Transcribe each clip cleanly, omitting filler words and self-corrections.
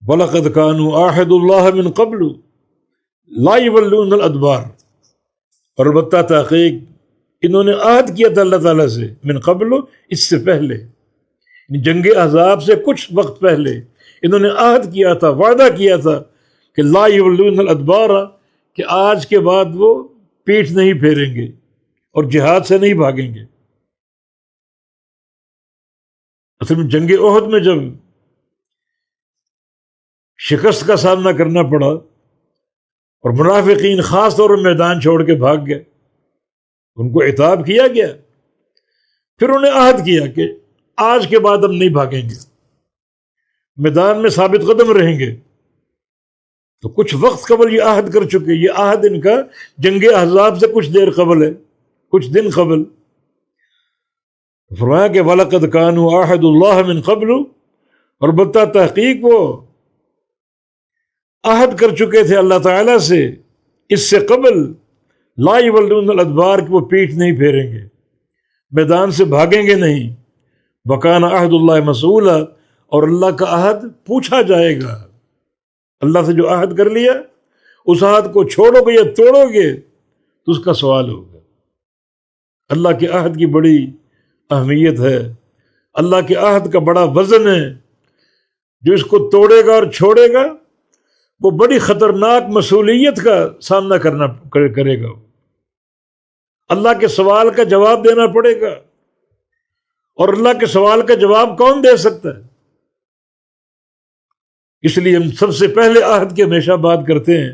وَلَقَدْ كَانُوا عَاهَدُوا اللَّهَ مِن قَبْلُ لَا يُوَلُّونَ الْأَدْبَارَ، اور البتہ تحقیق انہوں نے عہد کیا تھا اللہ تعالیٰ سے من قبل، اس سے پہلے، جنگ احزاب سے کچھ وقت پہلے انہوں نے عہد کیا تھا، وعدہ کیا تھا کہ لا یولون الادبار، کہ آج کے بعد وہ پیٹھ نہیں پھیریں گے اور جہاد سے نہیں بھاگیں گے۔ اصل میں جنگ احد میں جب شکست کا سامنا کرنا پڑا اور منافقین خاص طور پر میدان چھوڑ کے بھاگ گئے، ان کو عتاب کیا گیا، پھر انہیں عہد کیا کہ آج کے بعد ہم نہیں بھاگیں گے، میدان میں ثابت قدم رہیں گے۔ تو کچھ وقت قبل یہ عہد کر چکے، یہ عہد ان کا جنگ احزاب سے کچھ دیر قبل ہے، کچھ دن قبل۔ فرمایا کہ وَلَقَدْ كَانُوا عَاهَدُوا اللَّهَ مِن قَبْلُ، اور البتہ تحقیق وہ عہد کر چکے تھے اللہ تعالیٰ سے اس سے قبل، لا یولون الادبار، کہ وہ پیٹھ نہیں پھیریں گے، میدان سے بھاگیں گے نہیں۔ وَكَانَ عَهْدُ اللَّهِ مَسْئُولًا، اور اللہ کا عہد پوچھا جائے گا۔ اللہ سے جو عہد کر لیا، اس عہد کو چھوڑو گے یا توڑو گے تو اس کا سوال ہوگا۔ اللہ کے عہد کی بڑی اہمیت ہے، اللہ کے عہد کا بڑا وزن ہے۔ جو اس کو توڑے گا اور چھوڑے گا وہ بڑی خطرناک مسئولیت کا سامنا کرے گا۔ اللہ کے سوال کا جواب دینا پڑے گا، اور اللہ کے سوال کا جواب کون دے سکتا ہے؟ اس لیے ہم سب سے پہلے عہد کی ہمیشہ بات کرتے ہیں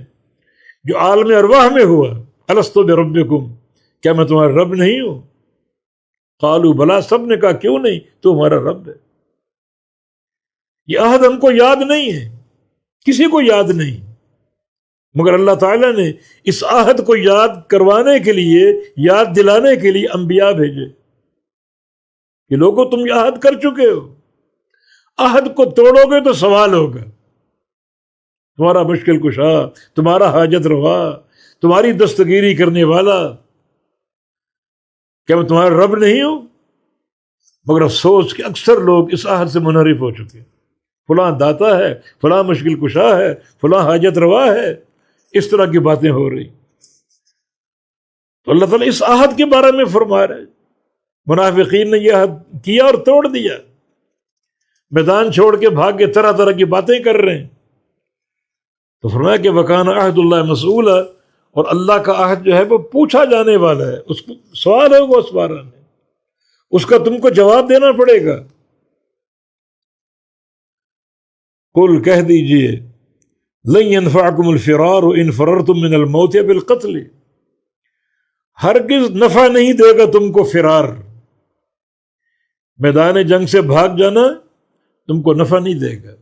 جو عالم ارواح میں ہوا، الستو بربکم، کیا میں تمہارا رب نہیں ہوں؟ قالوا بلا، سب نے کہا کیوں نہیں، تو ہمارا رب ہے۔ یہ عہد ہم کو یاد نہیں ہے، کسی کو یاد نہیں، مگر اللہ تعالیٰ نے اس عہد کو یاد کروانے کے لیے، یاد دلانے کے لیے انبیاء بھیجے کہ لوگوں تم یہ عہد کر چکے ہو، عہد کو توڑو گے تو سوال ہوگا۔ تمہارا مشکل کشا، تمہارا حاجت روا، تمہاری دستگیری کرنے والا، کیا میں تمہارا رب نہیں ہوں؟ مگر افسوس کہ اکثر لوگ اس عہد سے منحرف ہو چکے، فلاں داتا ہے، فلاں مشکل کشا ہے، فلاں حاجت روا ہے، اس طرح کی باتیں ہو رہی۔ تو اللہ تعالیٰ اس عہد کے بارے میں فرما رہے، منافقین نے یہ عہد کیا اور توڑ دیا، میدان چھوڑ کے بھاگ کے طرح طرح کی باتیں کر رہے ہیں۔ تو فرمایا کہ وَكَانَ عَهْدُ اللَّهِ مَسْئُولًا، اور اللہ کا عہد جو ہے وہ پوچھا جانے والا ہے، اس کو سوال ہوگا اس بارے میں، اس کا تم کو جواب دینا پڑے گا۔ قل، کہہ دیجئے، لن ينفعكم الفرار ان فررتم من الموت بالقتل، ہرگز نفع نہیں دے گا تم کو فرار، میدان جنگ سے بھاگ جانا تم کو نفع نہیں دے گا۔